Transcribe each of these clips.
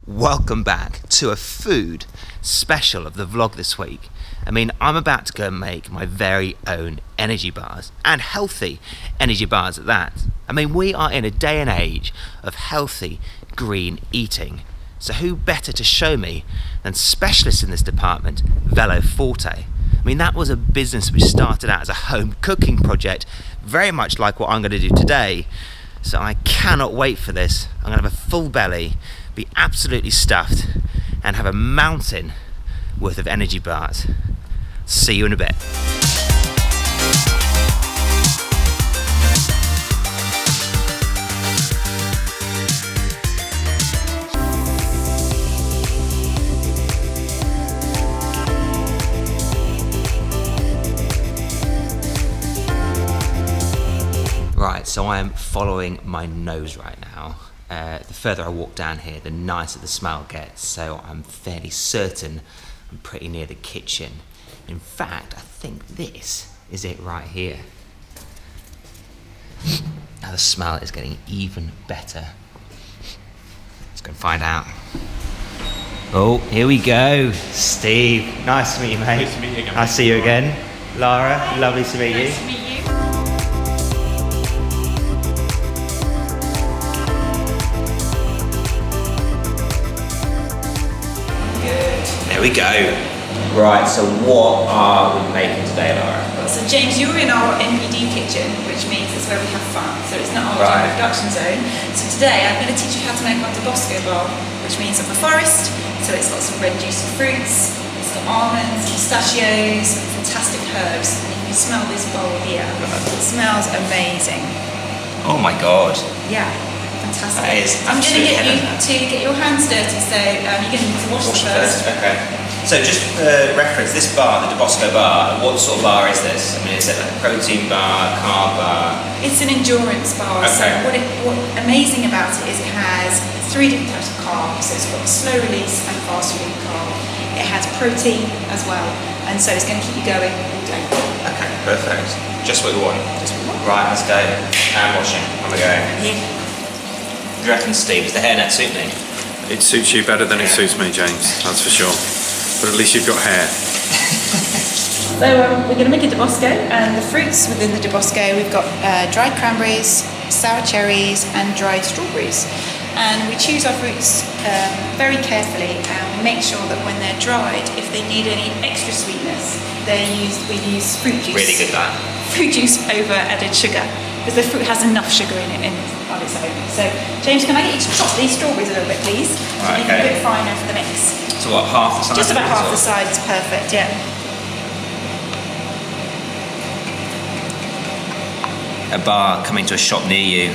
Welcome back to a food special of the vlog this week. I mean, I'm about to go and make my very own energy bars, and healthy energy bars at that. I mean, we are in a day and age of healthy green eating. So who better to show me than specialists in this department, Velo Forte. I mean, that was a business which started out as a home cooking project, very much like what I'm going to do today. So I cannot wait for this. I'm going to have a full belly, be absolutely stuffed, and have a mountain worth of energy bars. See you in a bit. Right, so I am following my nose right now. The further I walk down here, the nicer the smell gets, so I'm fairly certain I'm pretty near the kitchen. In fact, I think this is it right here. Now the smell is getting even better. Let's go and find out. Oh, here we go. Steve, nice to meet you, mate. Nice to meet you again. I'll see you again. Lara, lovely to meet you. Nice to meet you. There we go. Right, so what are we making today, Lara? So James, you're in our NPD kitchen, which means it's where we have fun. So it's not our Right. production zone. So today I'm going to teach you how to make our Tabasco bar, which means of the forest. So it's got some red juicy fruits, it's got almonds, pistachios, fantastic herbs. And if you smell this bowl here, it smells amazing. Oh my god. Yeah, fantastic. That is I'm going to absolute get you heaven. to get your hands dirty, so you're going to need to wash them first. Okay. So just for reference, this bar, the Tabasco bar, what sort of bar is this? I mean, is it like a protein bar, carb bar? It's an endurance bar. So Okay. what amazing about it is it has 3 different types of carbs. So it's got slow release and fast release carb. It has protein as well, and so it's going to keep you going all day. Okay, perfect. Just what we want. Just what we want. Right, let's go. Hand washing. On we go. Yeah. Do you reckon, Steve, does the hairnet suit me? It suits you better than it suits me, James, that's for sure. But at least you've got hair. So we're going to make a Tabasco, and the fruits within the Tabasco, we've got dried cranberries, sour cherries, and dried strawberries. And we choose our fruits very carefully, and we make sure that when they're dried, if they need any extra sweetness, we use fruit juice. Really good, that. Fruit juice over added sugar, because the fruit has enough sugar in it on its own. So James, can I get you to chop these strawberries a little bit, please? Right, Make them a okay. bit finer for the mix. So what, half the size? Just about of half it, the or- size, perfect, yeah. A bar coming to a shop near you.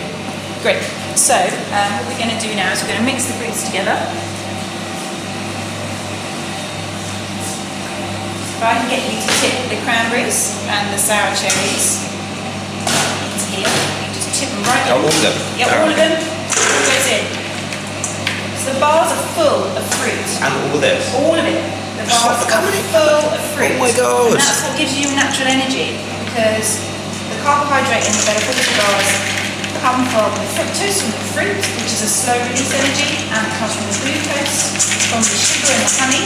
Great. So what we're going to do now is we're going to mix the fruits together. If I can get you to tip the cranberries and the sour cherries into here, you just tip them right in. Oh, all of them? Yeah, all of them. All goes in. So the bars are full of fruit. And all this? All of it. The bars Look are how many- full of fruit. Oh my God. And that's what gives you natural energy, because the carbohydrate in the better quality bars come from the fructose from the fruit, which is a slow release energy, and it comes from the glucose, from the sugar and the honey,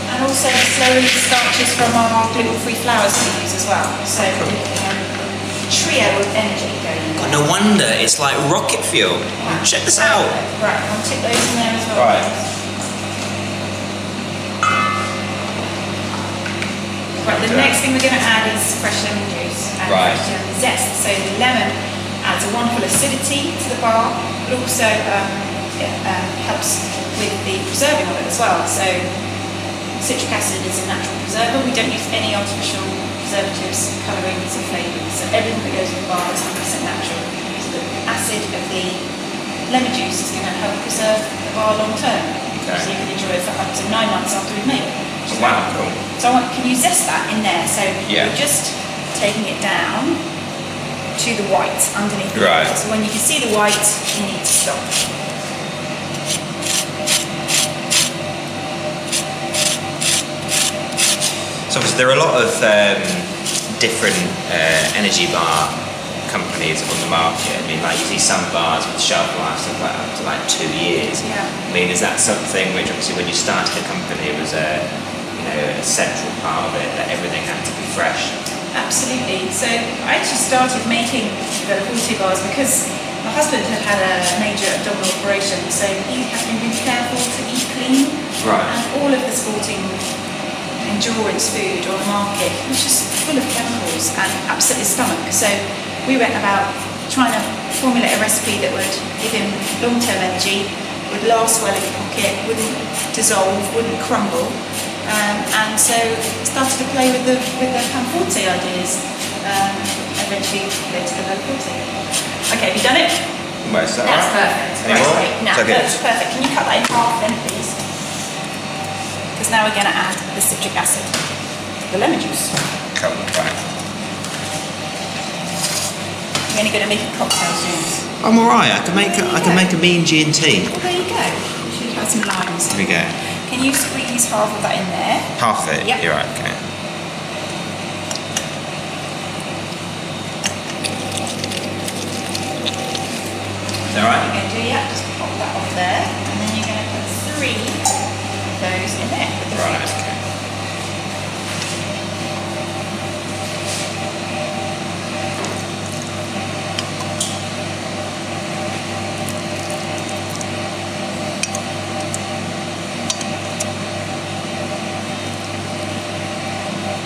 and also the slow release starches from our gluten-free flours we use as well. So trio of energy going in. God, no wonder it's like rocket fuel. Check this out. Right, I'll tip those in there as well. Right. Right, the next thing we're going to add is fresh lemon juice and Right. fresh lemon zest. So the lemon adds a wonderful acidity to the bar, but also it helps with the preserving of it as well. So citric acid is a natural preserver. We don't use any artificial preservatives, colourings or flavourings. So everything that goes in the bar is 100% natural. So the acid of the lemon juice is going to help preserve the bar long term. Okay. So you can enjoy it for up to 9 months after we've made it. Oh, wow, cool. So can you zest that in there? So Yeah. you're just taking it down to the white underneath the Right. water. So when you can see the white, you need to stop. So obviously there are a lot of different energy bar companies on the market. I mean, like you see some bars with shelf lives of like up to like 2 years. Yeah. I mean, is that something which obviously when you started the company was a central part of it, that everything had to be fresh? Absolutely. So I actually started making the Forte bars because my husband had a major abdominal operation, so he had to be really careful to eat clean. Right. And all of the sporting endurance food on the market was just full of chemicals and upset his stomach. So we went about trying to formulate a recipe that would give him long-term energy, would last well in the pocket, wouldn't dissolve, wouldn't crumble. And so started to play with the Forte ideas. Eventually led to the low Forte. Okay, have you done it? Well, is that That's right? perfect. Any more? Right, now Okay. that's perfect. Can you cut that in half then, please? Because now we're going to add the citric acid, the lemon juice. Come on, right. You're only going to make a cocktail soon. I'm alright. I can make a mean G&T. Well, there you go. You should have some limes. Here we go. Can you squeeze half of that in there? Half of it. Yep. You're right. Okay. Is that You're right? going to do, yeah, just pop that on there, and then you're going to put 3 of those in there with the Right. fruit. Okay.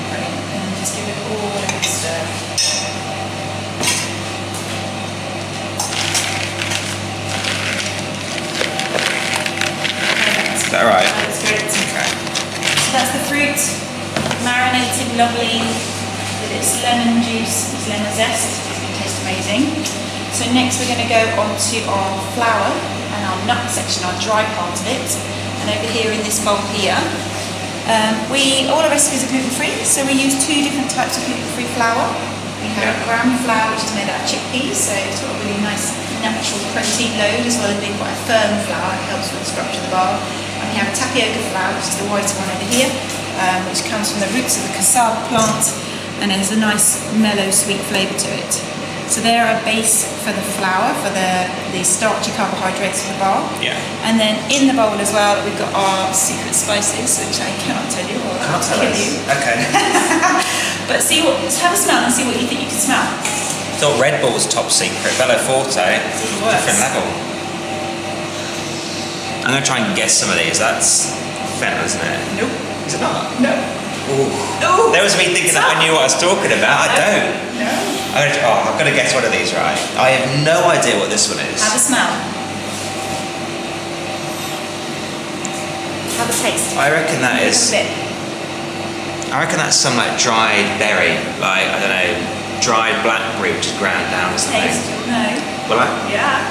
Brilliant. And just give it all a good stir. Is that right? That's great. Okay. So that's the fruit, marinated lovely with its lemon juice, its lemon zest. It's going to taste amazing. So next we're going to go on to our flour and our nut section, our dry part of it. And over here in this bowl here, all our recipes are gluten-free, so we use 2 different types of gluten-free flour. We have gram flour, which is made out of chickpeas, so it's got a really nice natural protein load, as well as being quite a firm flour. It helps with the structure of the bar. And we have a tapioca flour, which is the white one over here, which comes from the roots of the cassava plant, and has a nice mellow, sweet flavour to it. So they're our base for the flour, for the starchy carbohydrates for the bar. Yeah. And then in the bowl as well, we've got our secret spices, which I cannot tell you, or I'll Can't tell kill us. you. Okay. But have a smell and see what you think you can smell. Thought Red Bull's top secret. Bello Forte, worse. different level. I'm going to try and guess some of these. That's fennel, isn't it? Nope. Is it not? No. Ooh. Ooh. There was me thinking that I knew what I was talking about. I don't. No. I've got to guess one of these right. I have no idea what this one is. Have a smell. Have a taste. I reckon that Have is. a bit. I reckon that's some like dried berry, like I don't know, dried blackberry which is ground down or something. Taste. No. Will I? Yeah.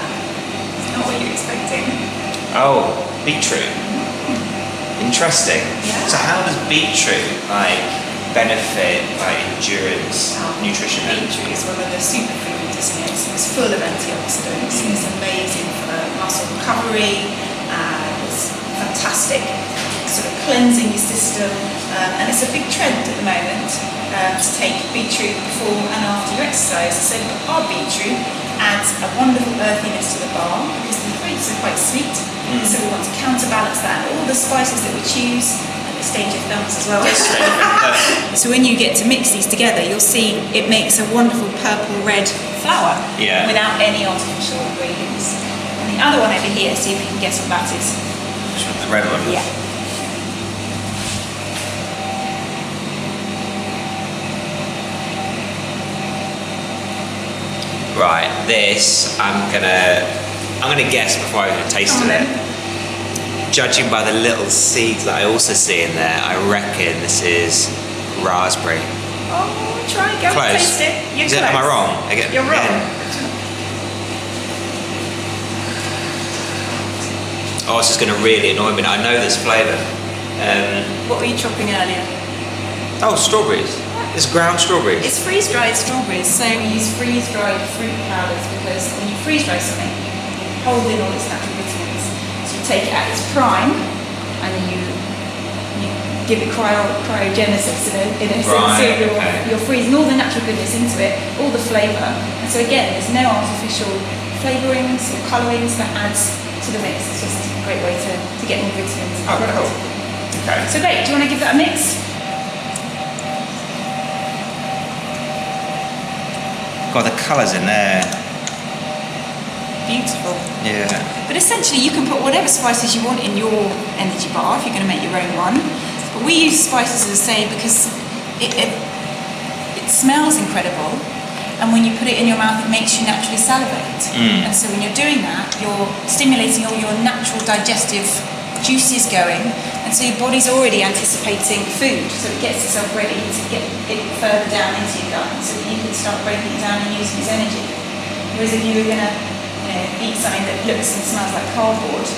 It's not what you're expecting. Oh, beetroot. Interesting. Yeah. So how does beetroot like benefit like endurance, nutrition? Beetroot is one of the superfoods, isn't it? It's full of antioxidants. It's amazing for muscle recovery. It's fantastic, sort of cleansing your system. And it's a big trend at the moment to take beetroot before and after your exercise. So our beetroot adds a wonderful earthiness to the bar because the fruits are quite sweet. So we want to counterbalance that. All the spices that we choose, and it's danger thumbs as well. So when you get to mix these together, you'll see it makes a wonderful purple-red flour without any artificial ingredients. And the other one over here, see if you can guess what that is. Which one? The red one? Yeah. Right, this I'm gonna guess before I even tasted it. Judging by the little seeds that I also see in there, I reckon this is raspberry. Oh, try go and Close. taste it. You're Is it? close. Am I wrong? You're wrong. Oh, this is gonna really annoy me. Now. I know this flavour. What were you chopping earlier? Oh, strawberries. It's ground strawberries. It's freeze-dried strawberries, so we use freeze-dried fruit powders because when you freeze-dry something, you hold in all its natural vitamins. So you take it at its prime, and then you give it cryogenesis in a sense. Right, So okay. you're freezing all the natural goodness into it, all the flavour. And so again, there's no artificial flavourings or colourings that adds to the mix. It's just a great way to get more vitamins. Oh, cool. Okay. So great, do you want to give that a mix? God, the colours in there. Beautiful. Yeah. But essentially you can put whatever spices you want in your energy bar if you're going to make your own one. But we use spices, as I say, because it smells incredible, and when you put it in your mouth it makes you naturally salivate. And so when you're doing that, you're stimulating all your natural digestive juices going, and so your body's already anticipating food, so it gets itself ready to get it further down into your gut so that you can start breaking it down and using it as energy. Whereas if you were going to eat something that looks and smells like cardboard,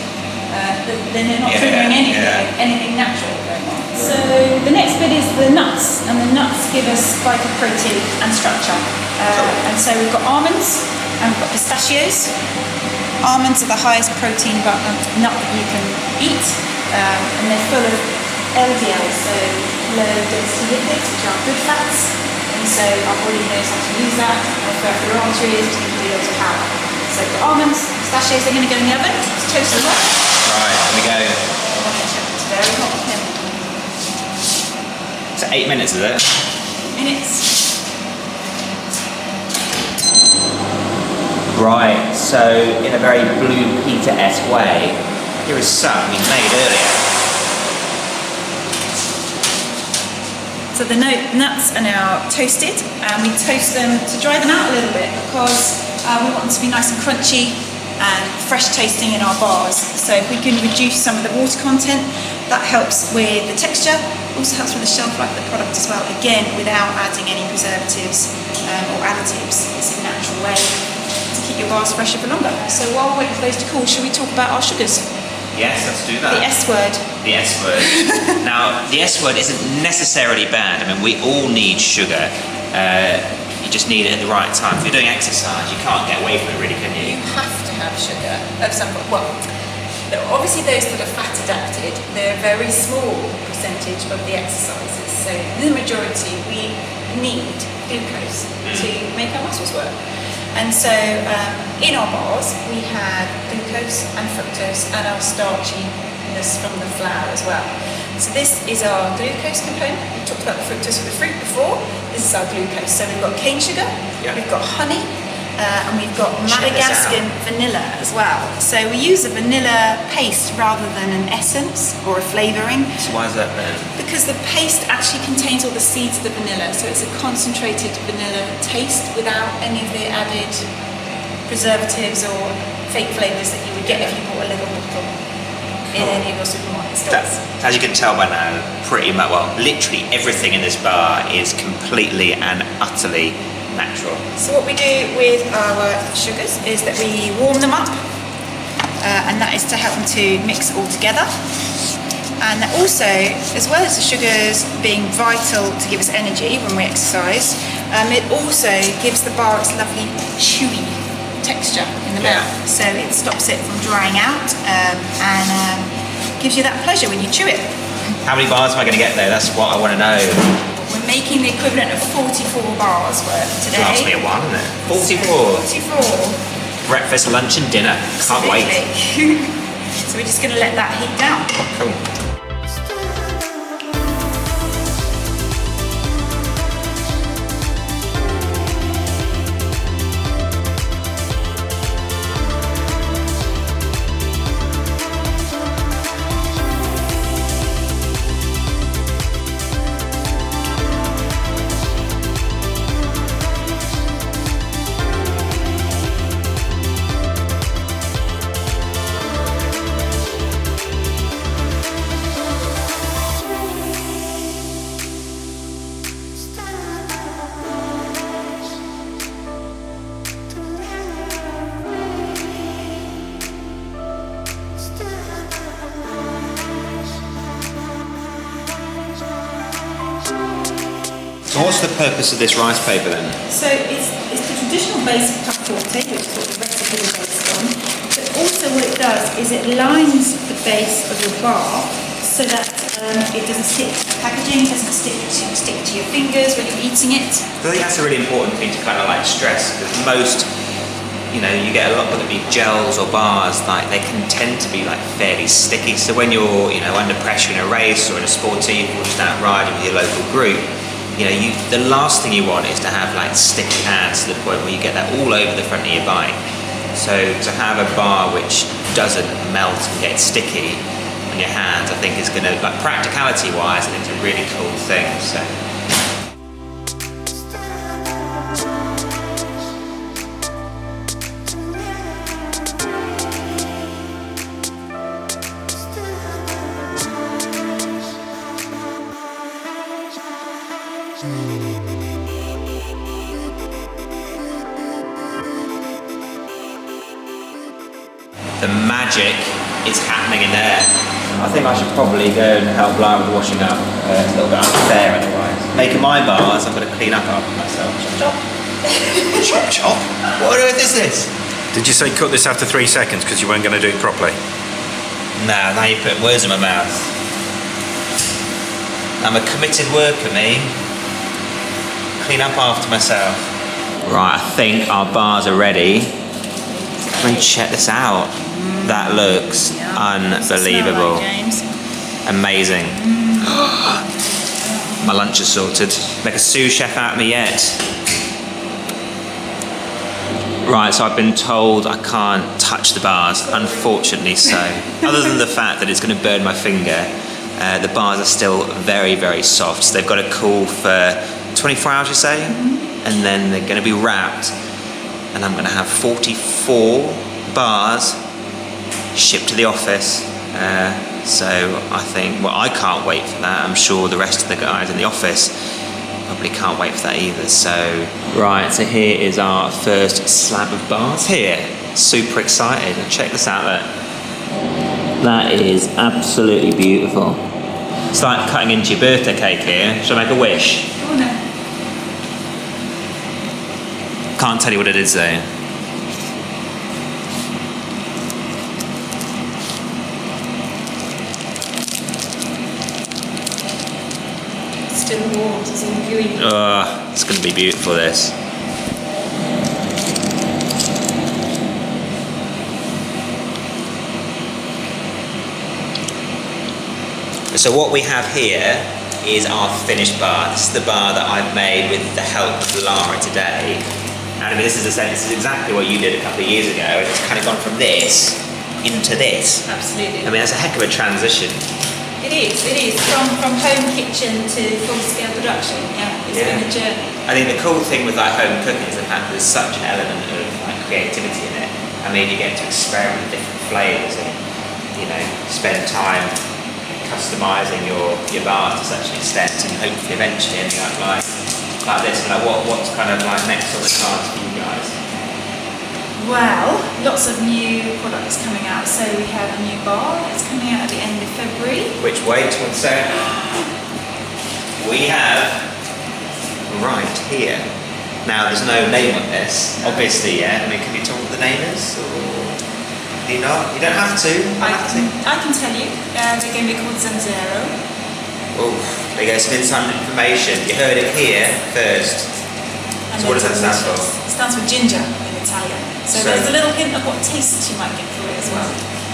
then you're not triggering anything natural going on. So the next bit is the nuts, and the nuts give us vital protein and structure. And so we've got almonds and we've got pistachios. Almonds are the highest protein nut that you can eat, and they're full of LDL, so low density lipids, which are good fats. And so our body knows how to use that for our arteries to give you loads of power. So the almonds, pistachios, they're going to go in the oven. It's toast them up. Right, here we go. It's very hot. So 8 minutes, is it? Minutes. Right, so in a very Blue Peter-esque way, here is some we made earlier. So the nuts are now toasted, and we toast them to dry them out a little bit because we want them to be nice and crunchy and fresh tasting in our bars. So if we can reduce some of the water content, that helps with the texture, also helps with the shelf life of the product as well, again without adding any preservatives or additives. It's a natural way to keep your bars fresher for longer. So while we're waiting for those to cool, should we talk about our sugars? Yes, let's do that. The S word. The S word. Now, the S word isn't necessarily bad. I mean, we all need sugar. You just need it at the right time. If you're doing exercise, you can't get away from it, really, can you? You have to have sugar of some point. Well, obviously those that are fat adapted, they're a very small percentage of the exercises. So the majority, we need glucose to make our muscles work. And so in our bars, we have glucose and fructose and our starchiness from the flour as well. So this is our glucose component. We talked about the fructose with the fruit before. This is our glucose. So we've got cane sugar, we've got honey, and we've got Madagascan vanilla as well. So we use a vanilla paste rather than an essence or a flavouring. So why is that then? Because the paste actually contains all the seeds of the vanilla, so it's a concentrated vanilla taste without any of the added preservatives or fake flavours that you would get if you bought a little bottle in any of your supermarket stores. As you can tell by now, pretty much, well, literally everything in this bar is completely and utterly natural. So what we do with our sugars is that we warm them up, and that is to help them to mix all together. And that also, as well as the sugars being vital to give us energy when we exercise, it also gives the bar its lovely chewy texture in the mouth. So it stops it from drying out and gives you that pleasure when you chew it. How many bars am I going to get there? That's what I want to know. We're making the equivalent of 44 bars worth today. Must be a one, isn't it? 44. 44. Breakfast, lunch and dinner. Can't wait. So we're just going to let that heat down. Cool. So what's the purpose of this rice paper then? So it's the traditional base of forte, which is what the recipe is based on. But also what it does is it lines the base of your bar so that It doesn't stick to the packaging, it doesn't stick to your fingers when you're eating it. I think that's a really important thing to kind of like stress, because most, you know, you get a lot, whether it be gels or bars, like they can tend to be like fairly sticky. So when you're, you know, under pressure in a race or in a sportive or just out riding with your local group, you know, the last thing you want is to have like sticky hands to the point where you get that all over the front of your bike. So to have a bar which doesn't melt and get sticky on your hands, I think is going to, like practicality wise, I think it's a really cool thing. So. The magic is happening in there. I think I should probably go and help Lara with washing up. It's a little bit unfair otherwise. Making my bars, I've got to clean up after myself. Chop, chop. Chop, chop. What on earth is this? Did you say cut this after 3 seconds because you weren't going to do it properly? Nah, now you're putting words in my mouth. I'm a committed worker, me. Clean up after myself. Right, I think our bars are ready. Come and check this out. That looks unbelievable. Like, James? Amazing. My lunch is sorted. Make a sous chef out of me yet. Right, so I've been told I can't touch the bars, unfortunately so. Other than the fact that it's going to burn my finger, the bars are still very, very soft. So they've got to cool for 24 hours, you say? And then they're going to be wrapped. And I'm going to have 44 bars shipped to the office. So I think, well, I can't wait for that. I'm sure the rest of the guys in the office probably can't wait for that either. So, right, so here is our first slab of bars here. Super excited. And check this out there. That is absolutely beautiful. It's like cutting into your birthday cake here. Shall I make a wish? Oh no. Can't tell you what it is though. Still warm, it's all gooey. It's going to be beautiful, this. So what we have here is our finished bar. This is the bar that I've made with the help of Lara today. And I mean, this is exactly what you did a couple of years ago, and it's kind of gone from this into this. Absolutely. I mean, that's a heck of a transition. It is. From home kitchen to full-scale production. Yeah, it's been a journey. I think the cool thing with like home cooking is the fact that there's such an element of like creativity in it. I mean, you get to experiment with different flavours and, you know, spend time customising your bars to such an extent, and hopefully eventually ending up like this. Like what's kind of like next on the cards for you guys? Well, lots of new products coming out. So we have a new bar that's coming out at the end of February. Which, wait one sec. We have right here. Now there's no name on this, obviously yet. I mean, can you tell me what the name is? Or do you not? You don't have to. I can tell you. They're going to be called Zanzero. Oh, there you go, some inside information. You heard it here first. So what does that stand for? It stands for ginger in Italian. So there's a little hint of what taste you might get through it as well.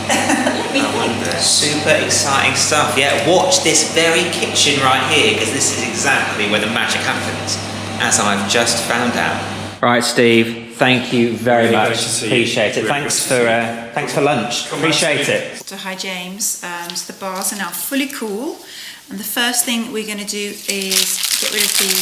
Let me think. Super exciting stuff. Yeah, watch this very kitchen right here, because this is exactly where the magic happens, as I've just found out. Right, Steve. Thank you very Really much. great to see you. Appreciate it. Really Thanks for lunch. Appreciate it. So hi James. So the bars are now fully cool, and the first thing we're going to do is get rid of the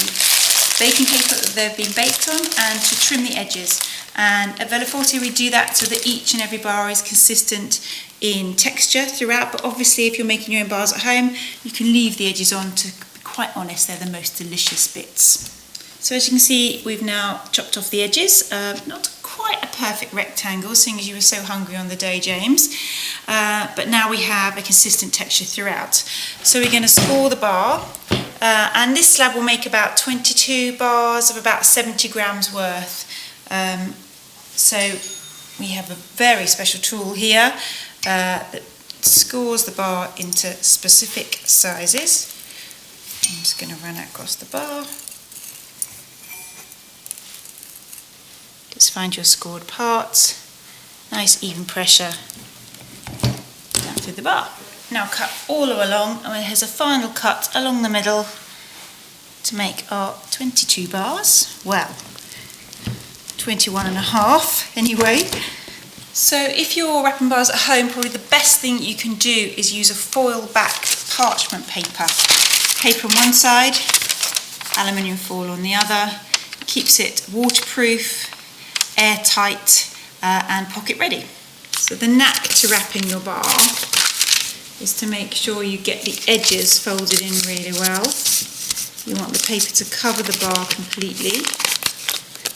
baking paper that they've been baked on and to trim the edges. And at Vela Forte we do that so that each and every bar is consistent in texture throughout, but obviously if you're making your own bars at home you can leave the edges on. To be quite honest, they're the most delicious bits. So as you can see, we've now chopped off the edges. Not quite a perfect rectangle, seeing as you were so hungry on the day, James. But now we have a consistent texture throughout. So we're going to score the bar. And this slab will make about 22 bars of about 70 grams worth. So we have a very special tool here that scores the bar into specific sizes. I'm just going to run it across the bar. Just find your scored parts. Nice even pressure down through the bar. Now cut all along, and here's a final cut along the middle to make our 22 bars. Well, 21 and a half anyway. So if you're wrapping bars at home, probably the best thing you can do is use a foil back parchment paper. Paper on one side, aluminium foil on the other. Keeps it waterproof, airtight, and pocket ready. So the knack to wrapping your bar is to make sure you get the edges folded in really well. You want the paper to cover the bar completely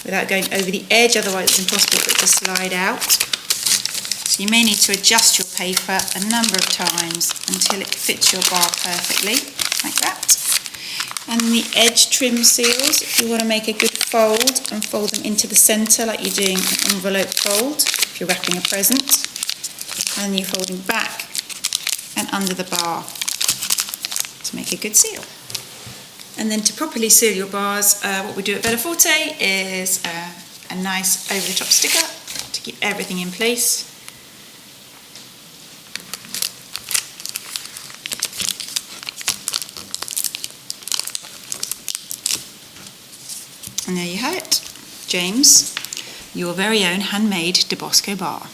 without going over the edge, otherwise it's impossible for it to slide out. So you may need to adjust your paper a number of times until it fits your bar perfectly, like that. And the edge trim seals, if you want to make a good fold and fold them into the centre like you're doing an envelope fold, if you're wrapping a present, and you're folding back and under the bar to make a good seal. And then to properly seal your bars, what we do at Bella Forte is a nice over-the-top sticker to keep everything in place. And there you have it, James, your very own handmade Debosco bar.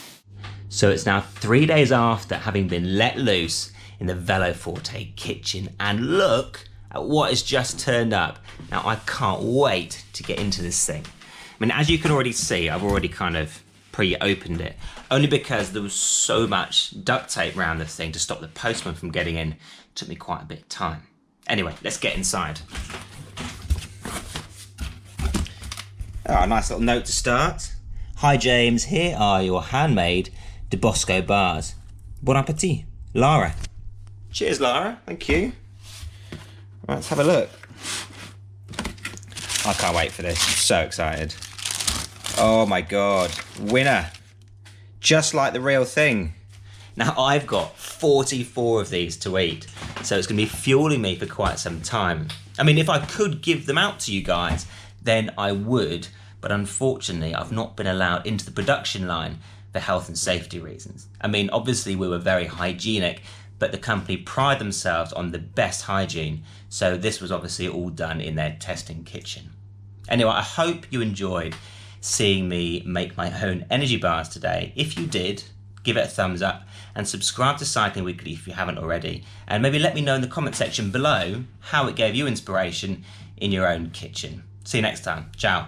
So it's now 3 days after having been let loose in the Velo Forte kitchen, and look at what has just turned up. Now I can't wait to get into this thing. I mean, as you can already see, I've already kind of pre-opened it, only because there was so much duct tape around this thing to stop the postman from getting in. It took me quite a bit of time. Anyway, let's get inside. Oh, a nice little note to start. Hi James, here are your handmade Debosco bars. Bon appetit, Lara. Cheers, Lara. Thank you. Right, let's have a look. I can't wait for this. I'm so excited. Oh my god. Winner. Just like the real thing. Now I've got 44 of these to eat, so it's going to be fueling me for quite some time. I mean, if I could give them out to you guys, then I would, but unfortunately I've not been allowed into the production line for health and safety reasons. I mean, obviously we were very hygienic, but the company pride themselves on the best hygiene, so this was obviously all done in their testing kitchen. Anyway, I hope you enjoyed seeing me make my own energy bars today. If you did, give it a thumbs up and subscribe to Cycling Weekly if you haven't already, and maybe let me know in the comment section below how it gave you inspiration in your own kitchen. See you next time. Ciao.